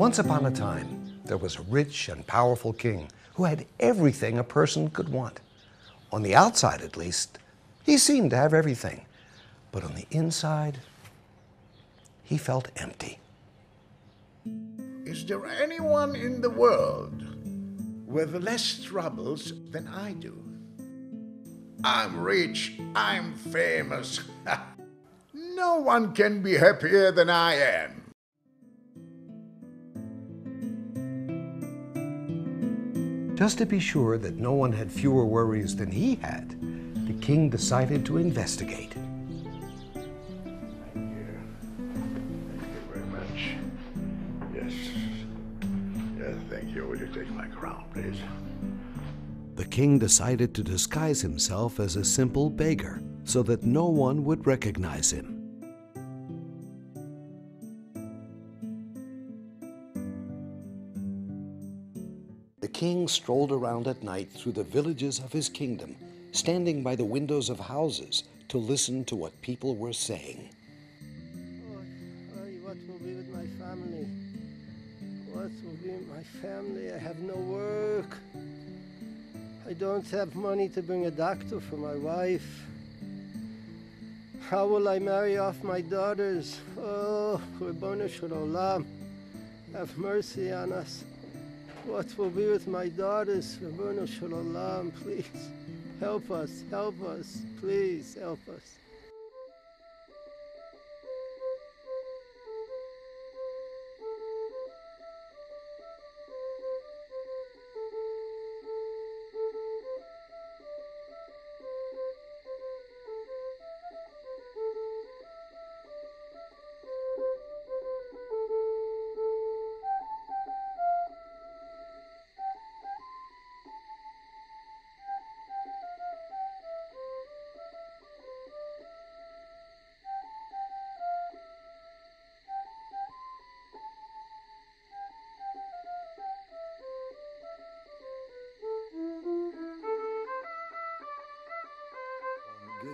Once upon a time, there was a rich and powerful king who had everything a person could want. On the outside, at least, he seemed to have everything. But on the inside, he felt empty. Is there anyone in the world with less troubles than I do? I'm rich, I'm famous. No one can be happier than I am. Just to be sure that no one had fewer worries than he had, the king decided to investigate. Thank you. Thank you very much. Yes. Yes, thank you. Will you take my crown, please? The king decided to disguise himself as a simple beggar so that no one would recognize him. The king strolled around at night through the villages of his kingdom, standing by the windows of houses to listen to what people were saying. What will be with my family? What will be with my family? I have no work. I don't have money to bring a doctor for my wife. How will I marry off my daughters? Oh, Ribono Shel Olam, have mercy on us. What will be with my daughters? Ribono Shel Olam, please help us, please help us.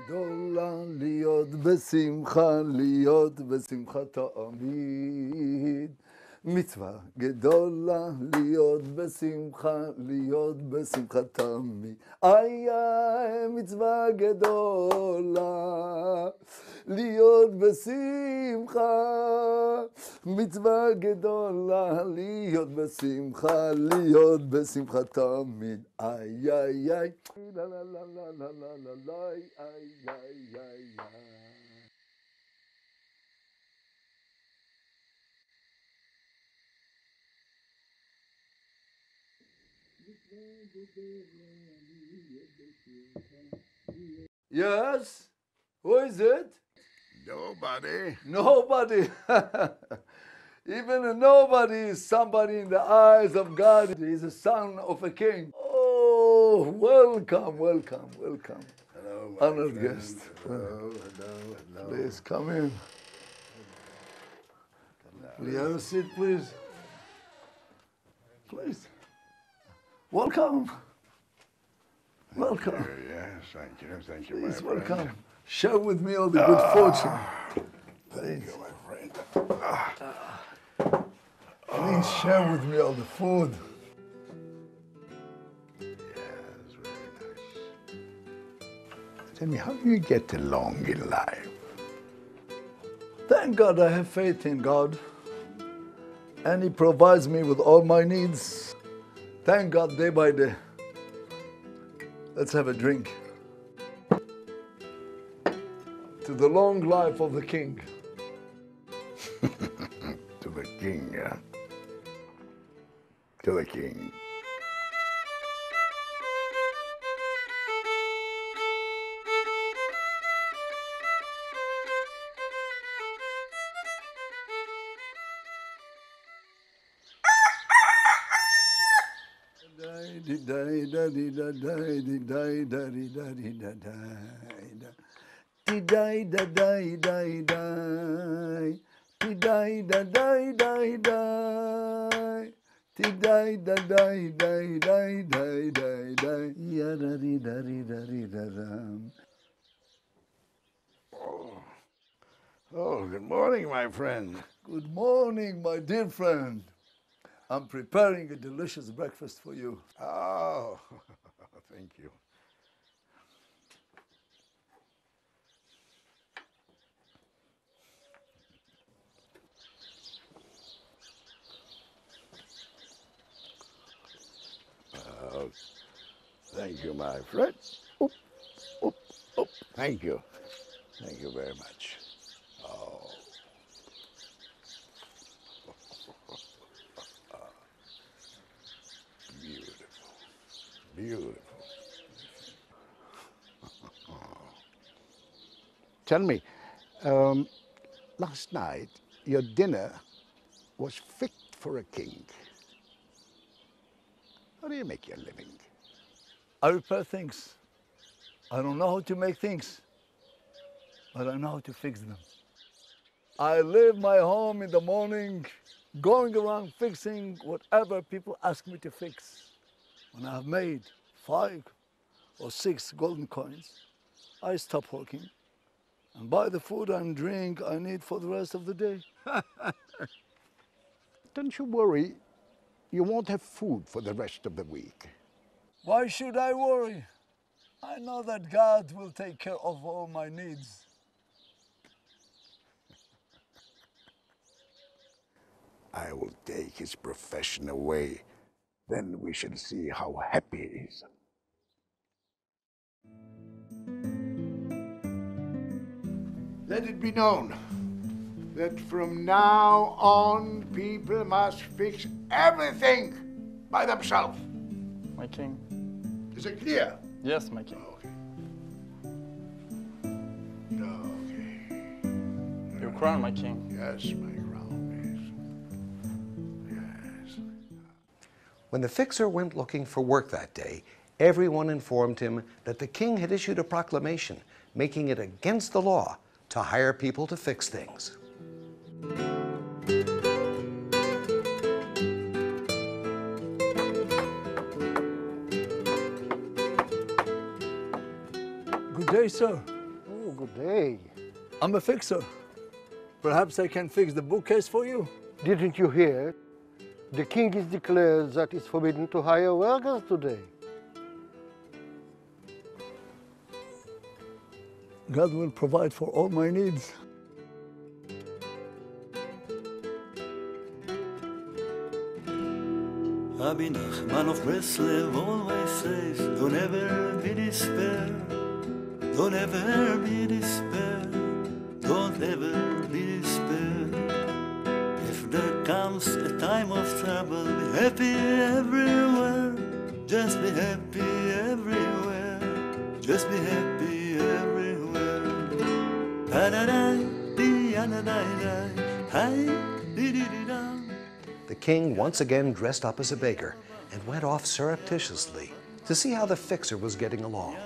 גדולה להיות בשמחה, להיות בשמחה תמיד. מצווה גדולה להיות בשמחה, להיות בשמחה תמיד. איי איי, מצווה גדולה להיות בשמחה. מצווה גדולה להיות בשמחה, להיות בשמחה תמיד. איי איי איי. לה לה לה לה לה לה לה לה איי איי איי איי. Yes? Who is it? Nobody. Nobody. Even a nobody is somebody in the eyes of God. He is a son of a king. Oh, welcome, welcome, welcome. Hello, my Honored friend. guest. Hello. Please come in. Will you have a seat, please? Please. Welcome. Welcome. Yes, thank you, Please, my friend. welcome. Share with me all the good fortune. Thank you, my friend. Please share with me all the food. Yes, very nice. Tell me, how do you get along in life? Thank God I have faith in God. And He provides me with all my needs. Thank God day by day. Let's have a drink. To the long life of the king. To the king, yeah? To the king. Oh, good morning, my friend. Good morning, my dear friend. I'm preparing a delicious breakfast for you. Oh, thank you. Thank you, my friend. Oop, oop, oop. Thank you. Thank you very much. Oh. Beautiful. Beautiful. Tell me, last night your dinner was fit for a king. How do you make your living? I repair things. I don't know how to make things, but I know how to fix them. I leave my home in the morning, going around fixing whatever people ask me to fix. When I have made 5 or 6 golden coins, I stop working and buy the food and drink I need for the rest of the day. Don't you worry, you won't have food for the rest of the week. Why should I worry? I know that God will take care of all my needs. I will take his profession away. Then we shall see how happy he is. Let it be known that from now on people must fix everything by themselves. My king. Is it clear? Yes, my king. Okay. Okay. Your crown, my king. Yes, my crown is. Yes. When the fixer went looking for work that day, everyone informed him that the king had issued a proclamation making it against the law to hire people to fix things. Good day, sir. Oh, good day. I'm a fixer. Perhaps I can fix the bookcase for you. Didn't you hear? The king is declared that it's forbidden to hire workers today. God will provide for all my needs. Rabbi נחman of Breslev always says, don't ever be despair, don't ever be despair, don't ever be despair. If there comes a time of trouble, be happy everywhere, just be happy everywhere, just be happy everywhere. The king once again dressed up as a baker and went off surreptitiously to see how the fixer was getting along.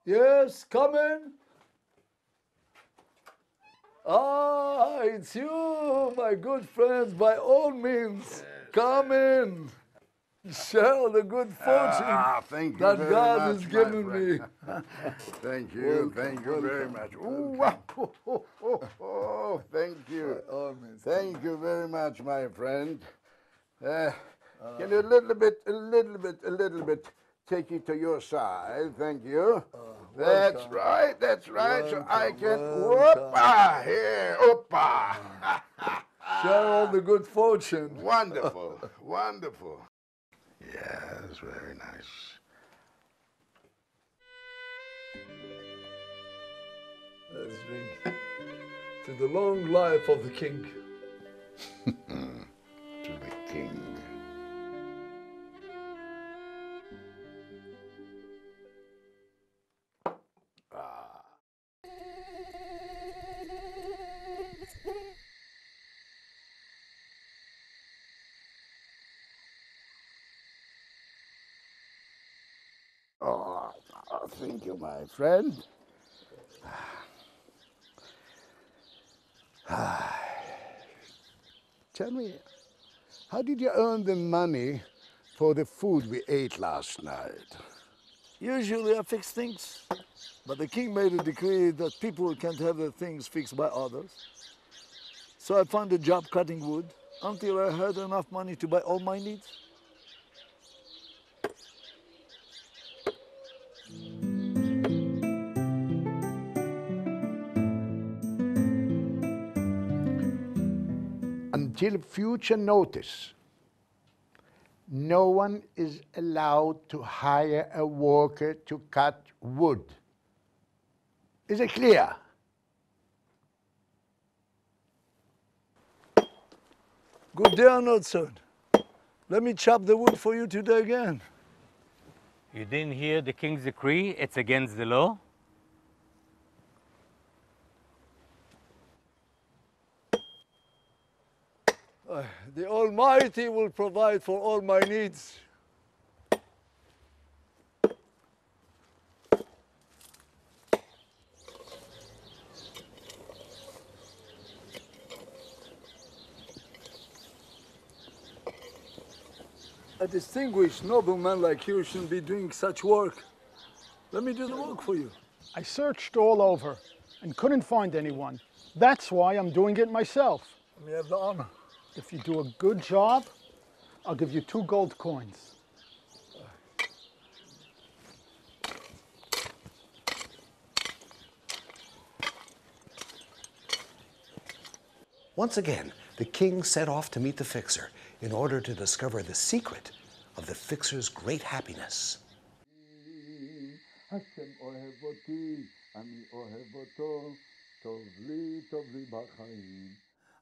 Yes, come in. Ah, it's you, my good friends. By all means, come in. Share the good fortune Thank you that very God much, has given my me. friend. Thank you, thank you very much. Oh, thank you. By all means. Thank you very much, my friend. Can you a little bit take it to your side? Thank you. That's right, that's right. So I can, whoop-ah, here, whoop-ah. Share all the good fortune. Wonderful, wonderful. Yes, very nice. Let's drink to the long life of the king. To the king. Oh, thank you, my friend. Tell me, how did you earn the money for the food we ate last night? Usually I fix things, but the king made a decree that people can't have their things fixed by others. So I found a job cutting wood until I had enough money to buy all my needs. Until future notice, no one is allowed to hire a worker to cut wood. Is it clear? Good day or not, son. Let me chop the wood for you today again. You didn't hear the king's decree? It's against the law? The Almighty will provide for all my needs. A distinguished nobleman like you shouldn't be doing such work. Let me do the work for you. I searched all over and couldn't find anyone. That's why I'm doing it myself. Let me have the honor. If you do a good job, I'll give you 2 gold coins. Once again, the king set off to meet the fixer in order to discover the secret of the fixer's great happiness.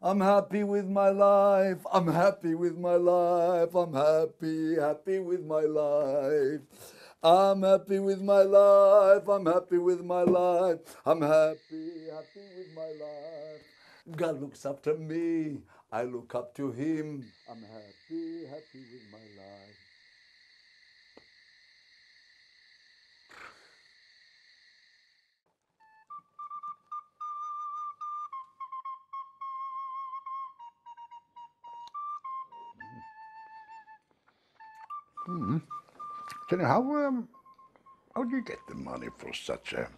I'm happy with my life, I'm happy with my life, I'm happy, happy with my life. I'm happy with my life, I'm happy with my life, I'm happy, happy with my life. God looks up to me, I look up to him. I'm happy, happy with my life. Tell me, how do you get the money for such a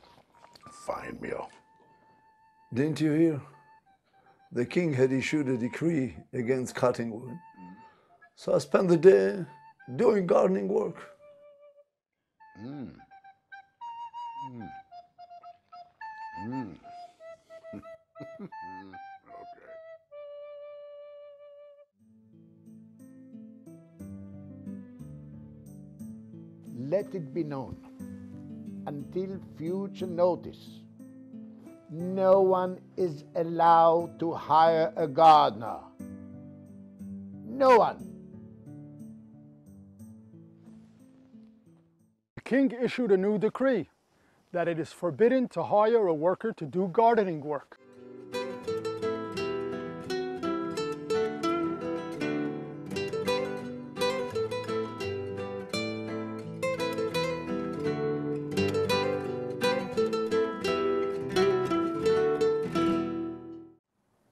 fine meal? Didn't you hear? The king had issued a decree against cutting wood. So I spent the day doing gardening work. Okay. Let it be known, until future notice, no one is allowed to hire a gardener. No one. The king issued a new decree that it is forbidden to hire a worker to do gardening work.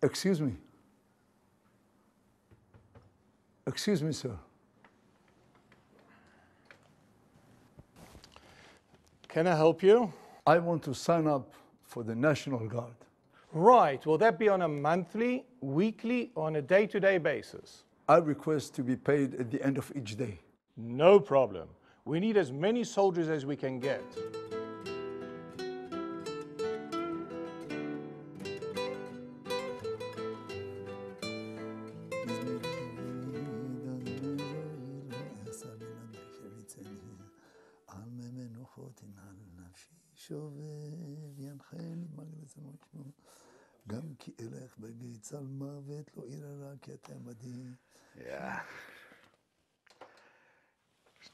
Excuse me. Excuse me, sir. Can I help you? I want to sign up for the National Guard. Right. Will that be on a monthly, weekly, or on a day-to-day basis? I request to be paid at the end of each day. No problem. We need as many soldiers as we can get. Yeah.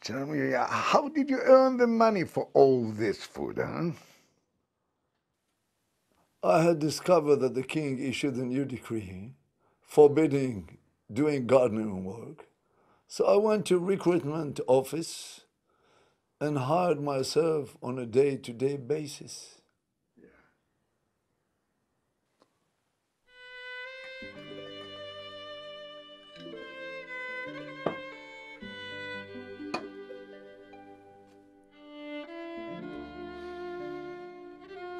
Tell me, how did you earn the money for all this food, huh? I had discovered that the king issued a new decree forbidding doing gardening work. So I went to recruitment office and hired myself on a day-to-day basis.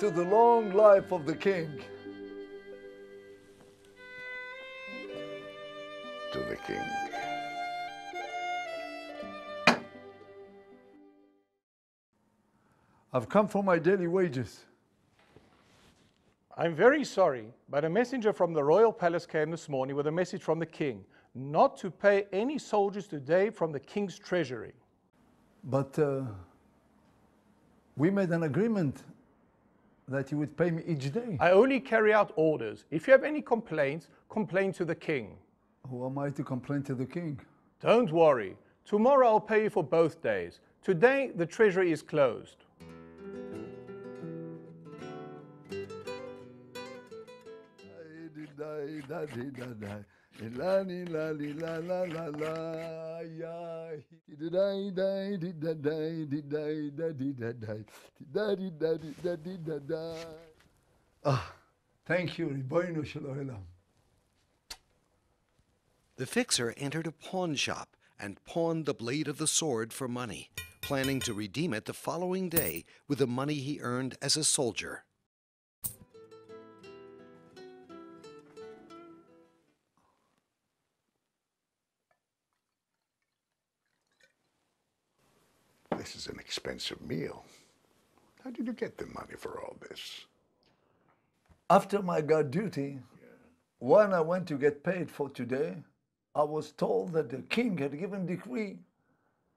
to the long life of the king. To the king. I've come for my daily wages. I'm very sorry, but a messenger from the royal palace came this morning with a message from the king not to pay any soldiers today from the king's treasury. But we made an agreement that you would pay me each day. I only carry out orders. If you have any complaints, complain to the king. Who am I to complain to the king? Don't worry. Tomorrow I'll pay you for both days. Today the treasury is closed. Thank you, Ribono Shel Olam. The fixer entered a pawn shop and pawned the blade of the sword for money, planning to redeem it the following day with the money he earned as a soldier. This is an expensive meal. How did you get the money for all this? After my guard duty, when I went to get paid for today, I was told that the king had given decree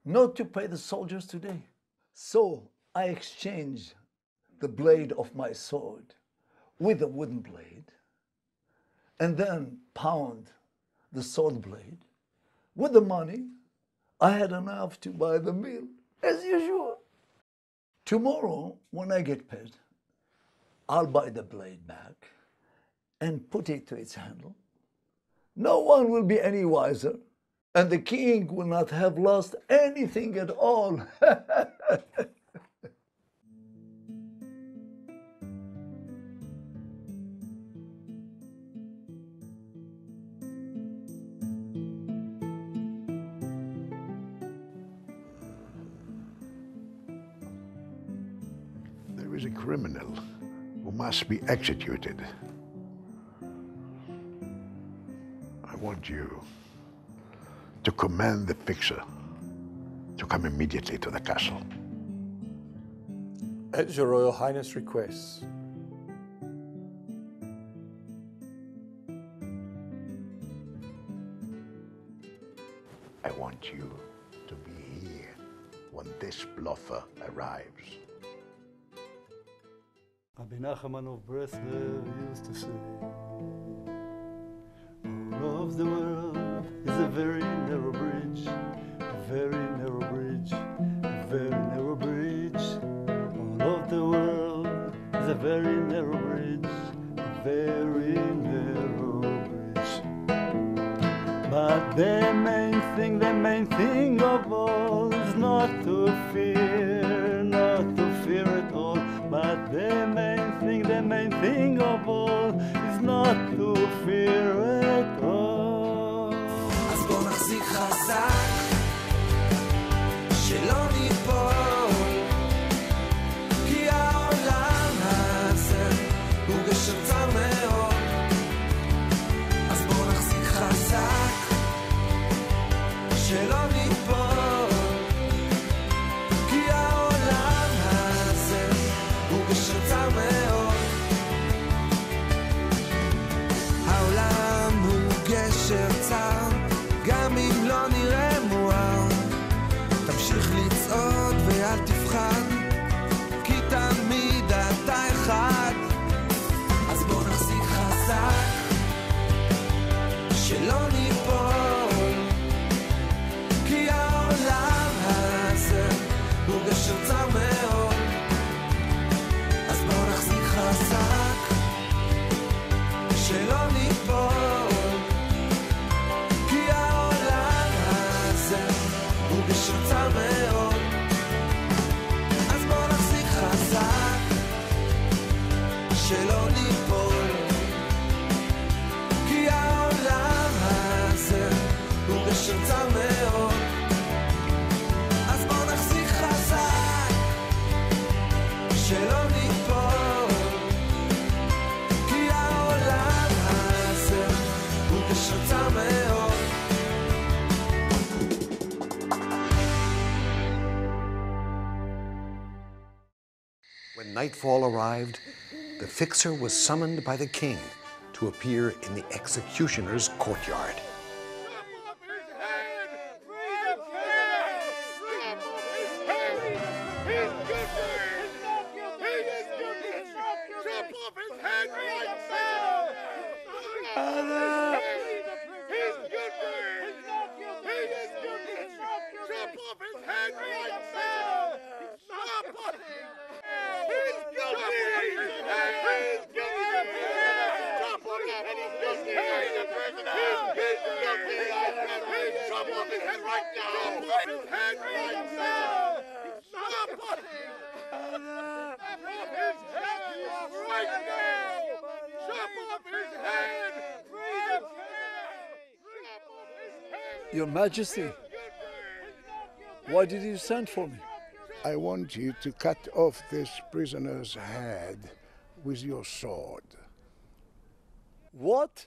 not to pay the soldiers today. So I exchanged the blade of my sword with a wooden blade and then pound the sword blade. With the money, I had enough to buy the meal, as usual. Tomorrow, when I get paid, I'll buy the blade back and put it to its handle. No one will be any wiser, and the king will not have lost anything at all. There is a criminal who must be executed. I want you to command the fixer to come immediately to the castle. As your Royal Highness requests. I want you to be here when this bluffer arrives. Rabbi נחman of Breslov used to say, all of the world is a very narrow bridge, a very narrow bridge, a very narrow bridge. All of the world is a very narrow bridge, a very narrow bridge. But the main thing of all is not to fear at all. But the main thing of all is not to fear at all. אז בוא נחזיק חזק, שלא ניפול, כי העולם הזה הוא גשר צר מאוד. אז בוא נחזיק חזק, שלא ניפול, כי העולם הזה הוא גשר צר מאוד. העולם הוא גשר צר, גם אם לא נראה מואר. תמשיך לצעוד ואל תפחד, כי תמיד אתה אחד. אז בוא נחזיק חזק, שלא ניפול, כי העולם הזה הוא גשר צר מאוד. אז בוא נחזיק חזק, שלא ניפול, כי העולם הזה הוא גשר צר מאוד. אז בוא נחזיק חזק, שלא ניפול, כי העולם הזה הוא גשר צר מאוד. אז בוא נחזיק חזק, שלא ניפול, When nightfall arrived, the fixer was summoned by the king to appear in the executioner's courtyard. Your Majesty, why did you send for me? I want you to cut off this prisoner's head with your sword. What?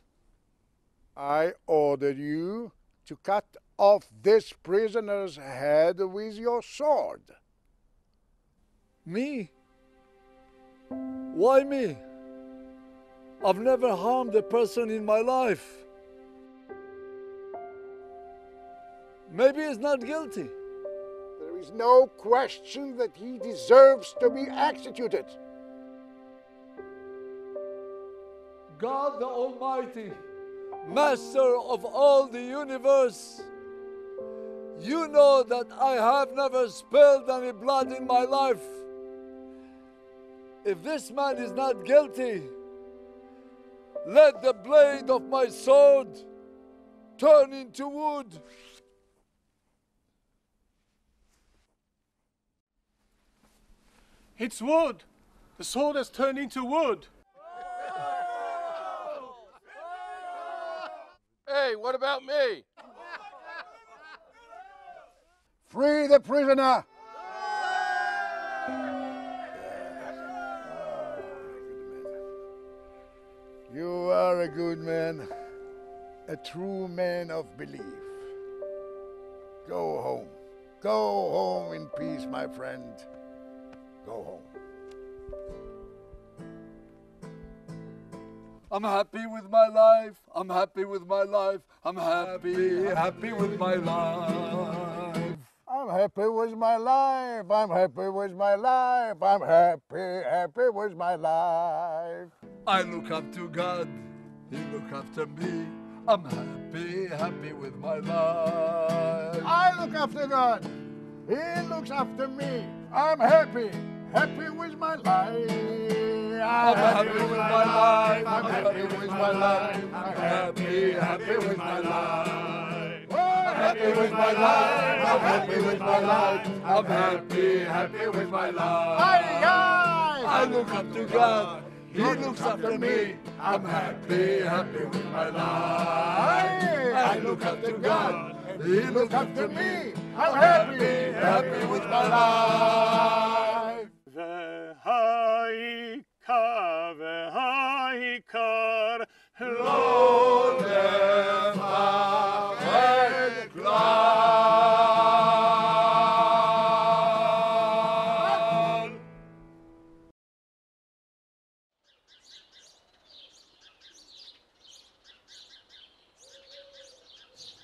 I order you to cut off this prisoner's head with your sword. Me? Why me? I've never harmed a person in my life. Maybe he's not guilty. There is no question that he deserves to be executed. God the Almighty, Master of all the universe, you know that I have never spilled any blood in my life. If this man is not guilty, let the blade of my sword turn into wood. It's wood. The sword has turned into wood. Hey, what about me? Free the prisoner! You are a good man, a true man of belief. Go home. Go home in peace, my friend. Go home. I'm happy with my life. I'm happy with my life. I'm happy, happy with my life. I'm happy with my life. I'm happy with my life. I'm happy, happy with my life. I look up to God. He look after me. I'm happy, happy with my life. I look after God. He looks after me. I'm happy, happy with my life. I'm happy with my life. I'm happy with my life. I'm happy, happy with my life. I'm happy with my life. I'm happy with my life. I'm happy, happy with my life. I I look up to God. He looks after me. I'm happy, happy with my life. I look up to God. He looks after me. I'm happy, happy with my life. והעיקר לא לפחד כלל.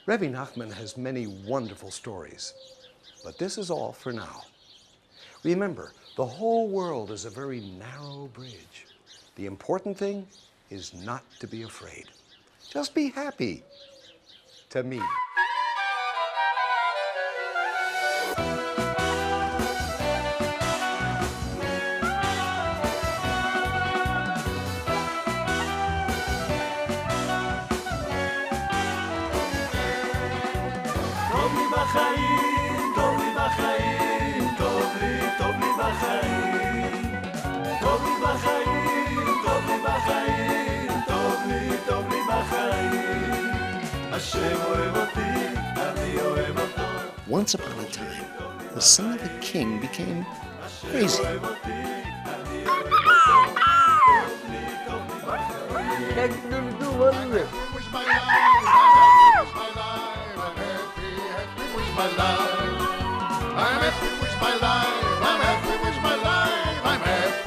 Rebbe נחman has many wonderful stories, but this is all for now. Remember, the whole world is a very narrow bridge. The important thing is not to be afraid. Just be happy. To me. Once upon a time, the son of the king became crazy. I'm happy with my life. I'm happy with my life. I'm happy.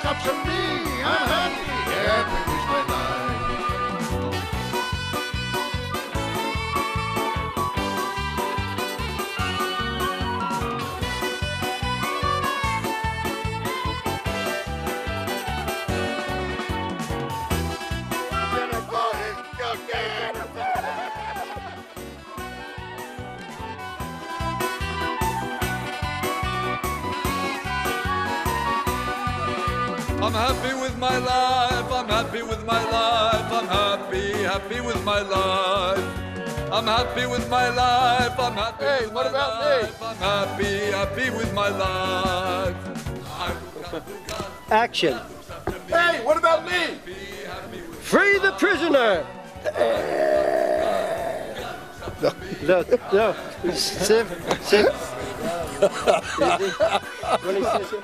comes from me. I'm happy, happy is my life. I'm happy with my life, I'm happy with my life, I'm happy, happy with my life. I'm happy with my life, I'm happy Hey, with what my about life, me? I'm happy, happy with my life. Action. Hey, what about me? Free the prisoner. No. Sip. When he says it.